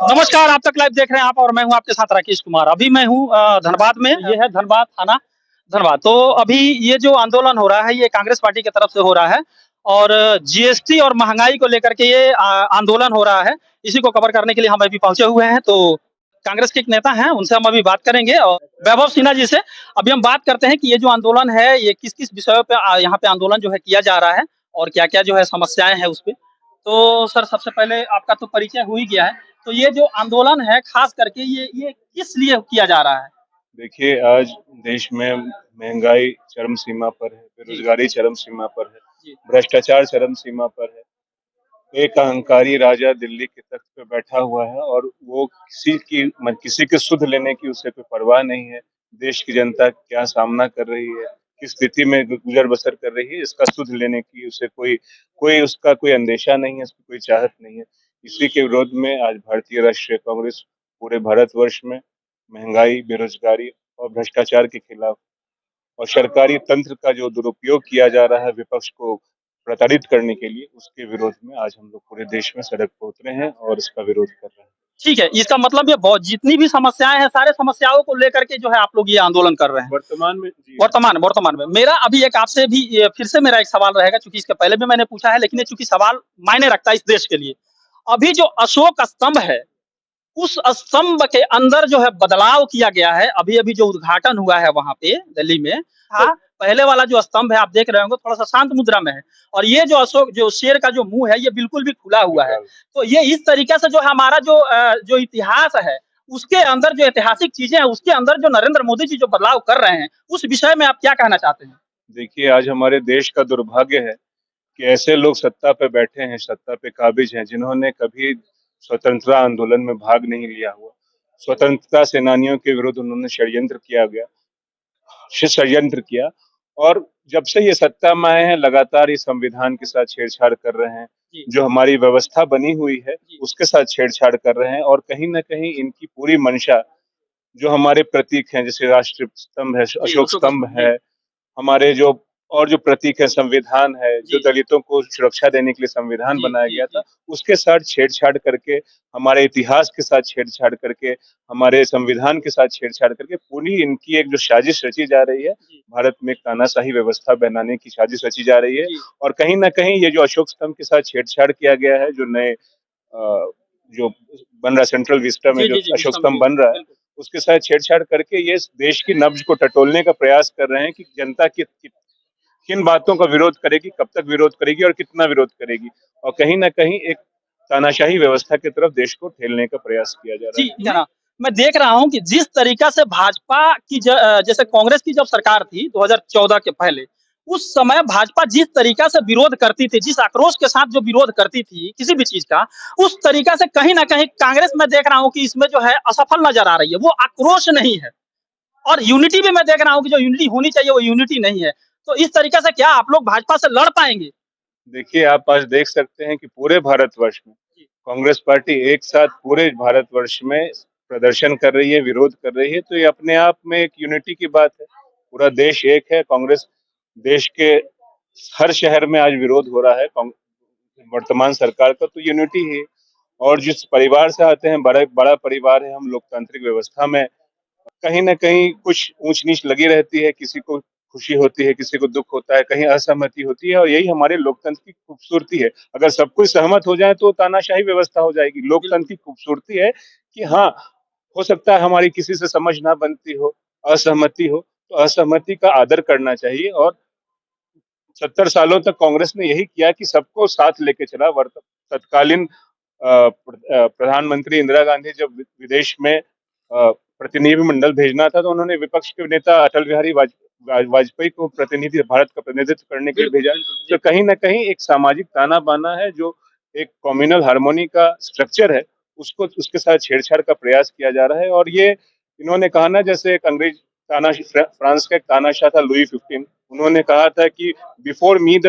नमस्कार, आप तक लाइव देख रहे हैं आप और मैं हूं आपके साथ राकेश कुमार। अभी मैं हूं धनबाद में। ये है धनबाद थाना, धनबाद। तो अभी ये जो आंदोलन हो रहा है ये कांग्रेस पार्टी की तरफ से हो रहा है और जीएसटी और महंगाई को लेकर के ये आंदोलन हो रहा है। इसी को कवर करने के लिए हम अभी पहुंचे हुए हैं। तो कांग्रेस के एक नेता हैं, उनसे हम अभी बात करेंगे और वैभव सिन्हा जी से। अभी हम बात करते हैं कि ये जो आंदोलन है ये किस किस विषयों पे यहाँ पे आंदोलन जो है किया जा रहा है और क्या क्या जो है समस्याएं हैं उस पे। तो सर, सबसे पहले आपका तो परिचय हो ही गया है, तो ये जो आंदोलन है खास करके ये किस लिए किया जा रहा है? देखिए, आज देश में महंगाई चरम सीमा पर है, बेरोजगारी चरम सीमा पर है, भ्रष्टाचार चरम सीमा पर है। एक अहंकारी राजा दिल्ली के तख्त पे बैठा हुआ है और वो किसी के सुध लेने की उसे कोई परवाह नहीं है। देश की जनता क्या सामना कर रही है, किस स्थिति में गुजर बसर कर रही है, इसका सुध लेने की उसे कोई कोई उसका कोई अंदेशा नहीं है, उसकी कोई चाहत नहीं है। इसी के विरोध में आज भारतीय राष्ट्रीय कांग्रेस पूरे भारतवर्ष में महंगाई, बेरोजगारी और भ्रष्टाचार के खिलाफ और सरकारी तंत्र का जो दुरुपयोग किया जा रहा है विपक्ष को प्रताड़ित करने के लिए, उसके विरोध में आज हम लोग पूरे देश में सड़क पर उतरे हैं और इसका विरोध कर रहे हैं। ठीक है, इसका मतलब ये बहुत जितनी भी समस्याएं हैं सारे समस्याओं को लेकर के जो है आप लोग ये आंदोलन कर रहे हैं वर्तमान में। वर्तमान में मेरा अभी एक आपसे भी फिर से मेरा एक सवाल रहेगा, क्योंकि इसके पहले भी मैंने पूछा है, लेकिन ये चूंकि सवाल मायने रखता है इस देश के लिए। अभी जो अशोक स्तंभ है उस स्तंभ के अंदर जो है बदलाव किया गया है। अभी अभी जो उद्घाटन हुआ है वहां पे दिल्ली में, हाँ, पहले वाला जो स्तंभ है आप देख रहे होंगे थोड़ा सा शांत मुद्रा में है और ये जो अशोक जो शेर का जो मुंह है ये बिल्कुल भी खुला हुआ है। तो ये इस तरीके से जो हमारा जो इतिहास है उसके अंदर जो ऐतिहासिक चीजें हैं उसके अंदर जो नरेंद्र मोदी जी जो बदलाव कर रहे हैं उस विषय में आप क्या कहना चाहते हैं? देखिए, आज हमारे देश का दुर्भाग्य है कि ऐसे लोग सत्ता पे बैठे हैं, सत्ता पे काबिज हैं, जिन्होंने कभी स्वतंत्रता आंदोलन में भाग नहीं लिया हुआ। स्वतंत्रता सेनानियों के विरुद्ध उन्होंने षड्यंत्र किया और जब से ये सत्ता में आए हैं लगातार ये संविधान के साथ छेड़छाड़ कर रहे हैं। जो हमारी व्यवस्था बनी हुई है उसके साथ छेड़छाड़ कर रहे हैं और कहीं ना कहीं इनकी पूरी मंशा जो हमारे प्रतीक हैं, जैसे राष्ट्रीय स्तंभ है, अशोक स्तंभ है, हमारे जो प्रतीक है, संविधान है, जो दलितों को सुरक्षा देने के लिए संविधान बनाया गया था, उसके साथ छेड़छाड़ करके, हमारे इतिहास के साथ छेड़छाड़ करके, हमारे संविधान के साथ छेड़छाड़ करके पूरी इनकी एक जो साजिश रची जा रही है, भारत में एक तानाशाही व्यवस्था बनाने की साजिश रची जा रही है। और कहीं ना कहीं ये जो अशोक स्तंभ के साथ छेड़छाड़ किया गया है, जो नए जो बन रहा है सेंट्रल विस्टा में जो अशोक स्तंभ बन रहा है, उसके साथ छेड़छाड़ करके ये देश की नब्ज को टटोलने का प्रयास कर रहे हैं कि जनता की किन बातों का विरोध करेगी, कब तक विरोध करेगी और कितना विरोध करेगी, और कहीं ना कहीं एक तानाशाही व्यवस्था की तरफ देश को ठेलने का प्रयास किया जा रहा है। मैं देख रहा हूं कि जिस तरीका से भाजपा की जैसे कांग्रेस की जब सरकार थी 2014 के पहले, उस समय भाजपा जिस तरीका से विरोध करती थी, जिस आक्रोश के साथ जो विरोध करती थी किसी भी चीज का, उस तरीका से कहीं ना कहीं कांग्रेस में देख रहा हूं कि इसमें जो है असफल नजर आ रही है। वो आक्रोश नहीं है और यूनिटी भी मैं देख रहा हूं कि जो यूनिटी होनी चाहिए वो यूनिटी नहीं है। तो इस तरीके से क्या आप लोग भाजपा से लड़ पाएंगे? देखिए, आप आज देख सकते हैं कि पूरे भारतवर्ष में कांग्रेस पार्टी एक साथ पूरे भारतवर्ष में प्रदर्शन कर रही है, विरोध कर रही है, तो ये अपने आप में एक यूनिटी की बात है। पूरा देश एक है। कांग्रेस देश के हर शहर में आज विरोध हो रहा है वर्तमान सरकार का, तो यूनिटी है। और जिस परिवार से आते हैं, बड़ा परिवार है, हम लोकतांत्रिक व्यवस्था में कहीं ना कहीं कुछ ऊंच नीच लगी रहती है, किसी को खुशी होती है, किसी को दुख होता है, कहीं असहमति होती है, और यही हमारे लोकतंत्र की खूबसूरती है। अगर सब कोई सहमत हो जाए तो तानाशाही व्यवस्था हो जाएगी। लोकतंत्र की खूबसूरती है कि हाँ, हो सकता है हमारी किसी से समझ ना बनती हो, असहमति हो, तो असहमति का आदर करना चाहिए। और 70 सालों तक कांग्रेस ने यही किया कि सबको साथ लेके चला। तत्कालीन प्रधानमंत्री इंदिरा गांधी जब विदेश में प्रतिनिधिमंडल भेजना था, तो उन्होंने विपक्ष के नेता अटल बिहारी वाजपेयी को भारत का प्रतिनिधित्व करने के लिए भेजा। तो कहीं ना कहीं एक सामाजिक ताना बाना है, जो एक कम्युनल हार्मोनी का स्ट्रक्चर है, उसको उसके साथ छेड़छाड़ का प्रयास किया जा रहा है। और ये इन्होंने कहा ना, जैसे एक अंग्रेज फ्रांस का एक तानाशाह था लुई 15, उन्होंने कहा था कि before me the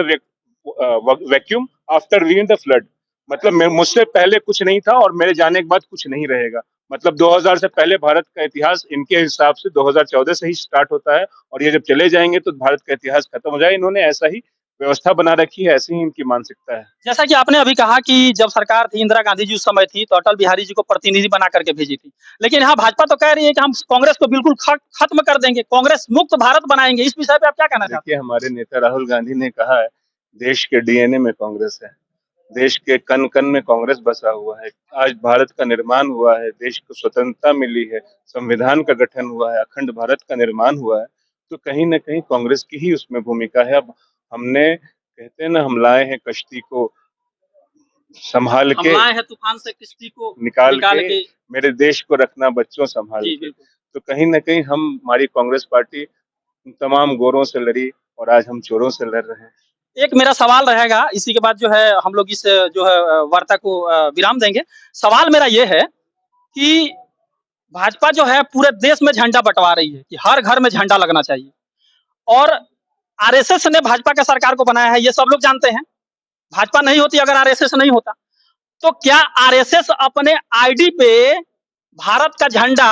vacuum, after we the flood. मतलब मुझसे पहले कुछ नहीं था और मेरे जाने के बाद कुछ नहीं रहेगा। मतलब 2000 से पहले भारत का इतिहास इनके हिसाब से 2014 से ही स्टार्ट होता है, और ये जब चले जाएंगे तो भारत का इतिहास खत्म हो जाएगा। इन्होंने ऐसा ही व्यवस्था बना रखी है, ऐसी ही इनकी मानसिकता है। जैसा कि आपने अभी कहा कि जब सरकार थी इंदिरा गांधी जी उस समय थी तो अटल बिहारी जी को प्रतिनिधि बना करके भेजी थी, लेकिन यहाँ भाजपा तो कह रही है कि हम कांग्रेस को बिल्कुल खत्म कर देंगे, कांग्रेस मुक्त भारत बनाएंगे। इस विषय पे आप क्या कहना चाहते देखिए, हमारे नेता राहुल गांधी ने कहा है, देश के डीएनए में कांग्रेस है, देश के कण कण में कांग्रेस बसा हुआ है। आज भारत का निर्माण हुआ है, देश को स्वतंत्रता मिली है, संविधान का गठन हुआ है, अखंड भारत का निर्माण हुआ है, तो कहीं न कहीं कांग्रेस की ही उसमें भूमिका है। अब हमने, कहते हैं ना, हम लाए हैं कश्ती को संभाल हैं? के, हम लाए हैं तूफान से किश्ती को निकाल निकाल के, के। मेरे देश को रखना बच्चों संभाल जी के। बिल्कुल। तो कहीं न कहीं हमारी कांग्रेस पार्टी तमाम गोरों से लड़ी और आज हम चोरों से लड़ रहे हैं। एक मेरा सवाल रहेगा, इसी के बाद जो है हम लोग इस जो है वार्ता को विराम देंगे। सवाल मेरा ये है कि भाजपा जो है पूरे देश में झंडा बंटवा रही है कि हर घर में झंडा लगना चाहिए, और आरएसएस ने भाजपा के सरकार को बनाया है, ये सब लोग जानते हैं। भाजपा नहीं होती अगर आरएसएस नहीं होता, तो क्या आरएसएस अपने आईडी पे भारत का झंडा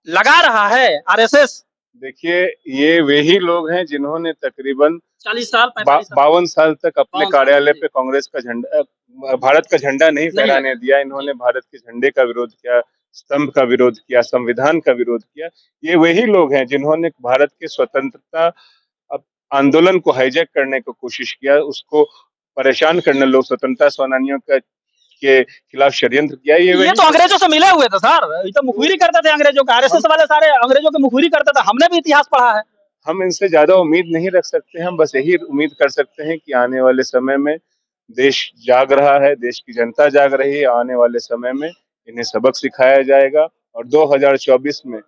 लगा रहा है? आरएसएस देखिए, ये वही लोग हैं जिन्होंने तकरीबन 40 साल 45 साल 52 साल तक अपने 52 कार्यालय साल पे कांग्रेस का झंडा, भारत का झंडा नहीं नहीं फहराने दिया। इन्होंने भारत के झंडे का विरोध किया, स्तंभ का विरोध किया, संविधान का विरोध किया। ये वही लोग हैं जिन्होंने भारत के स्वतंत्रता आंदोलन को हाईजैक करने की कोशिश किया, उसको परेशान करने, लोग स्वतंत्रता सेनानियों का के खिलाफ षड्यंत्र किया। ये तो अंग्रेजों से मिले हुए थे सर, ये तो मुखबिरी करते थे अंग्रेजों का। आरएसएस वाले सारे अंग्रेजों की मुखबिरी करते थे, हमने भी इतिहास पढ़ा है। हम इनसे ज्यादा उम्मीद नहीं रख सकते। हम बस यही उम्मीद कर सकते हैं कि आने वाले समय में देश जाग रहा है, देश की जनता जाग रही है। आने वाले समय में इन्हें सबक सिखाया जाएगा, और 2024 में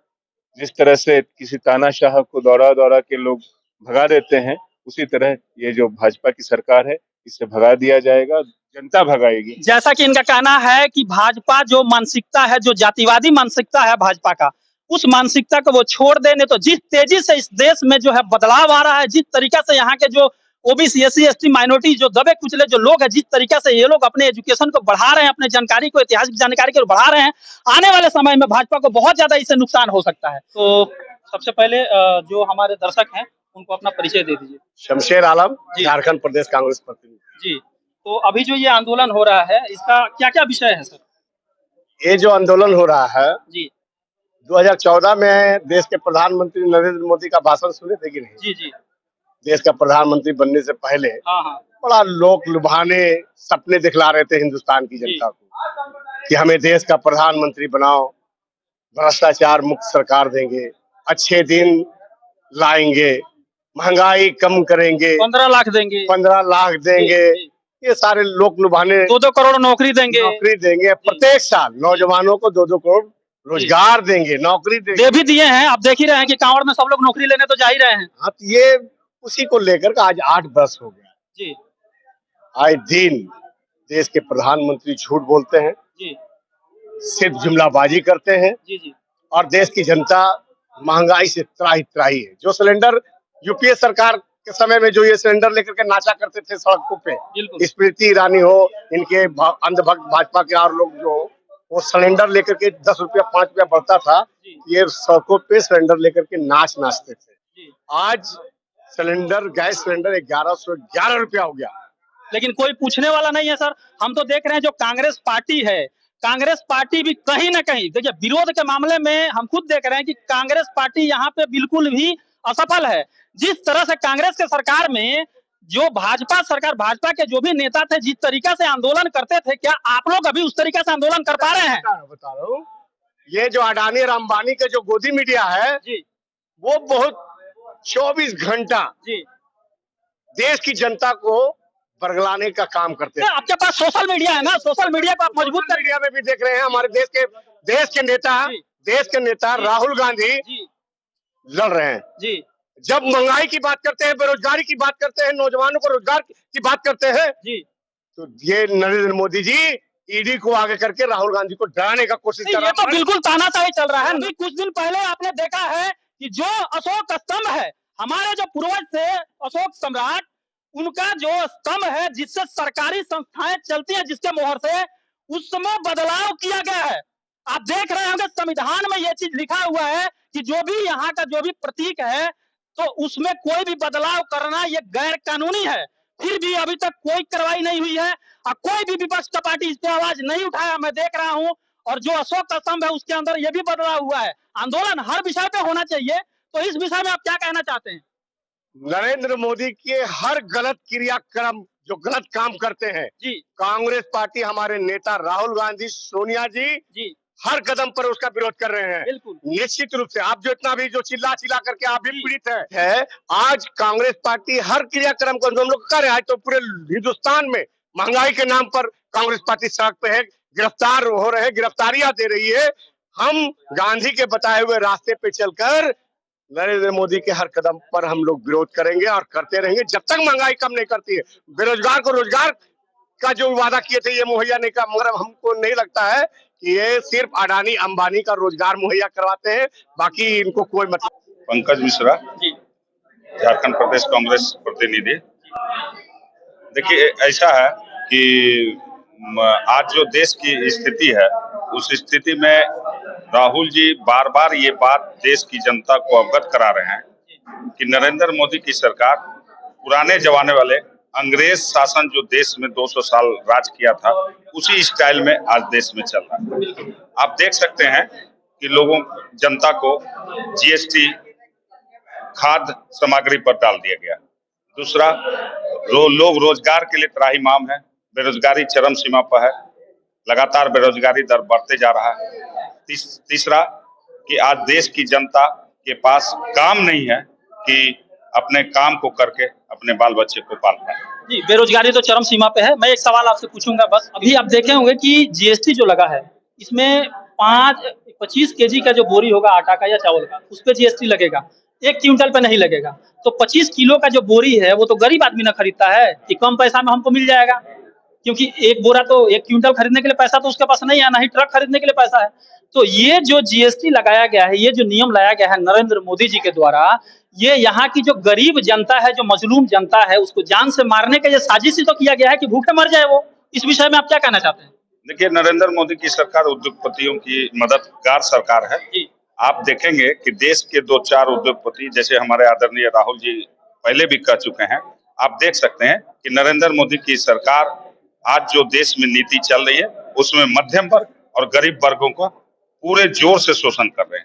जिस तरह से किसी तानाशाह को दौड़ा दौड़ा के लोग भगा देते हैं, उसी तरह ये जो भाजपा की सरकार है, इससे भगा दिया जाएगा, जनता भगाएगी। जैसा कि इनका कहना है कि भाजपा जो मानसिकता है, जो जातिवादी मानसिकता है भाजपा का, उस मानसिकता को वो छोड़ देने, तो जिस तेजी से इस देश में जो है बदलाव आ रहा है, जिस तरीका से यहाँ के जो ओबीसी एससी एसटी माइनॉरिटी जो दबे कुचले जो लोग हैं, जिस तरीका से ये लोग अपने एजुकेशन को बढ़ा रहे हैं, अपने जानकारी को, ऐतिहासिक जानकारी को बढ़ा रहे हैं, आने वाले समय में भाजपा को बहुत ज्यादा इससे नुकसान हो सकता है। तो सबसे पहले जो हमारे दर्शक हैं उनको अपना परिचय दे दीजिए। शमशेर आलम, झारखंड प्रदेश कांग्रेस प्रतिनिधि। जी, तो अभी जो ये आंदोलन हो रहा है, इसका क्या क्या विषय है सर? ये जो आंदोलन हो रहा है, जी 2014 में देश के प्रधानमंत्री नरेंद्र मोदी का भाषण सुने थे कि नहीं? जी जी। देश का प्रधानमंत्री बनने से पहले हाँ हाँ। बड़ा लोक लुभाने सपने दिखला रहे थे हिंदुस्तान की जनता को कि हमें देश का प्रधानमंत्री बनाओ, भ्रष्टाचार मुक्त सरकार देंगे, अच्छे दिन लाएंगे, महंगाई कम करेंगे, 15 लाख देंगे, 15 लाख देंगे, ये सारे लोक लुभाने, 2-2 करोड़ नौकरी देंगे, प्रत्येक साल नौजवानों को 2-2 करोड़ रोजगार देंगे, नौकरी देंगे। दे भी दिए हैं। आप देख ही रहे हैं कि कांवड़ में सब लोग नौकरी लेने तो जा ही रहे हैं। हाँ, तो ये उसी को लेकर के आज 8 वर्ष हो गया। जी आए दिन देश के प्रधानमंत्री झूठ बोलते हैं, जी सिर्फ जुमलाबाजी करते हैं, जी जी और देश की जनता महंगाई से त्राही त्राही है। जो सिलेंडर यूपीए सरकार के समय में जो ये सिलेंडर लेकर के नाचा करते थे सड़कों पे, स्मृति ईरानी हो, इनके अंधभक्त भाजपा के और लोग जो हो, वो सिलेंडर लेकर के 10 रुपया 5 रुपया बढ़ता था, ये सड़कों पे सिलेंडर लेकर के नाचते थे। आज सिलेंडर, गैस सिलेंडर 1111 रुपया हो गया, लेकिन कोई पूछने वाला नहीं है सर। हम तो देख रहे हैं जो कांग्रेस पार्टी है, कांग्रेस पार्टी भी कहीं ना कहीं, देखिए विरोध के मामले में हम खुद देख रहे हैं कि कांग्रेस पार्टी यहाँ पे बिल्कुल भी असफल है। जिस तरह से कांग्रेस के सरकार में जो भाजपा सरकार, भाजपा के जो भी नेता थे, जिस तरीका से आंदोलन करते थे, क्या आप लोग अभी उस तरीका से आंदोलन कर पा रहे हैं? बता रहा हूँ, ये जो अडानी और अंबानी के जो गोदी मीडिया है जी, वो बहुत 24 घंटा जी देश की जनता को बरगलाने का काम करते हैं। आपके पास सोशल मीडिया है ना, सोशल मीडिया को आप मजबूत कर, मीडिया में भी देख रहे हैं हमारे देश के नेता राहुल गांधी लड़ रहे हैं जी। जब महंगाई की बात करते हैं, बेरोजगारी की बात करते हैं, नौजवानों को रोजगार की बात करते हैं जी, तो ये नरेंद्र मोदी जी ईडी को आगे करके राहुल गांधी को डराने का कोशिश कर ये रहा तो है। बिल्कुल तानाशाही चल रहा है। अभी कुछ दिन पहले आपने देखा है कि जो अशोक स्तंभ है, हमारे जो पूर्वज थे अशोक सम्राट, उनका जो स्तंभ है जिससे सरकारी संस्थाएं चलती हैं, जिसके मोहर से, उस समय बदलाव किया गया है। आप देख रहे होंगे संविधान में ये चीज लिखा हुआ है कि जो भी यहाँ का जो भी प्रतीक है, तो उसमें कोई भी बदलाव करना ये गैर कानूनी है। फिर भी अभी तक कोई कार्रवाई नहीं हुई है और कोई भी विपक्ष का पार्टी इस पे आवाज नहीं उठाया। मैं देख रहा हूँ, और जो अशोक का स्तंभ है उसके अंदर ये भी बदलाव हुआ है। आंदोलन हर विषय पे होना चाहिए, तो इस विषय में आप क्या कहना चाहते हैं? नरेंद्र मोदी के हर गलत क्रियाक्रम, जो गलत काम करते हैं जी कांग्रेस पार्टी, हमारे नेता राहुल गांधी, सोनिया जी हर कदम पर उसका विरोध कर रहे हैं। बिल्कुल निश्चित रूप से आप जो इतना भी जो चिल्ला चिल्ला करके आप भी पीड़ित है, आज कांग्रेस पार्टी हर क्रियाक्रम को हम लोग कर रहे हैं। आज तो पूरे हिंदुस्तान में महंगाई के नाम पर कांग्रेस पार्टी सड़क पे है, गिरफ्तार हो रहे, गिरफ्तारियां दे रही है। हम गांधी के बताए हुए रास्ते पे चलकर नरेंद्र मोदी के हर कदम पर हम लोग विरोध करेंगे और करते रहेंगे जब तक महंगाई कम नहीं करती है। बेरोजगार को रोजगार का जो वादा किए थे ये मुहैया नहीं कर, मगर हमको नहीं लगता है कि ये सिर्फ अडानी अंबानी का रोजगार मुहैया करवाते हैं, बाकी इनको कोई मतलब। पंकज मिश्रा, झारखंड प्रदेश कांग्रेस प्रतिनिधि। देखिए, ऐसा है कि आज जो देश की स्थिति है, उस स्थिति में राहुल जी बार बार ये बात देश की जनता को अवगत करा रहे हैं कि नरेंद्र मोदी की सरकार पुराने जमाने वाले अंग्रेज शासन जो देश में 200 साल राज किया था, उसी स्टाइल में आज देश में चल रहा है। आप देख सकते हैं कि जनता को जीएसटी खाद्य सामग्री पर डाल दिया गया। दूसरा, लोग रोजगार के लिए त्राहिमाम है, बेरोजगारी चरम सीमा पर है, लगातार बेरोजगारी दर बढ़ते जा रहा है। तीसरा कि आज देश की जनता के पास काम नहीं है कि अपने काम को करके अपने बाल बच्चे को पाल पाए। जी, बेरोजगारी तो चरम सीमा पे है। मैं एक सवाल आपसे पूछूंगा बस। अभी आप देखे होंगे कि जीएसटी जो लगा है, इसमें 25 केजी का जो बोरी होगा आटा का या चावल का, उस पर जीएसटी लगेगा, 1 क्विंटल पे नहीं लगेगा। तो 25 किलो का जो बोरी है वो तो गरीब आदमी ना खरीदता है कि कम पैसा में हमको मिल जाएगा, क्योंकि एक बोरा तो 1 क्विंटल खरीदने के लिए पैसा तो उसके पास नहीं है, ना ही ट्रक खरीदने के लिए पैसा है। तो ये जो जीएसटी लगाया गया है, ये जो नियम लाया गया है नरेंद्र मोदी जी के द्वारा, ये यहाँ की जो गरीब जनता है, जो मजलूम जनता है, उसको जान से मारने का ये साजिश ही तो किया गया है कि भूखे मर जाए वो। इस विषय में आप क्या कहना चाहते हैं? देखिए, नरेंद्र मोदी की सरकार उद्योगपतियों की मददगार सरकार है। आप देखेंगे कि देश के 2-4 उद्योगपति, जैसे हमारे आदरणीय राहुल जी पहले भी कह चुके हैं, आप देख सकते हैं कि नरेंद्र मोदी की सरकार आज जो देश में नीति चल रही है, उसमें मध्यम वर्ग और गरीब वर्गों का पूरे जोर से शोषण कर रहे हैं।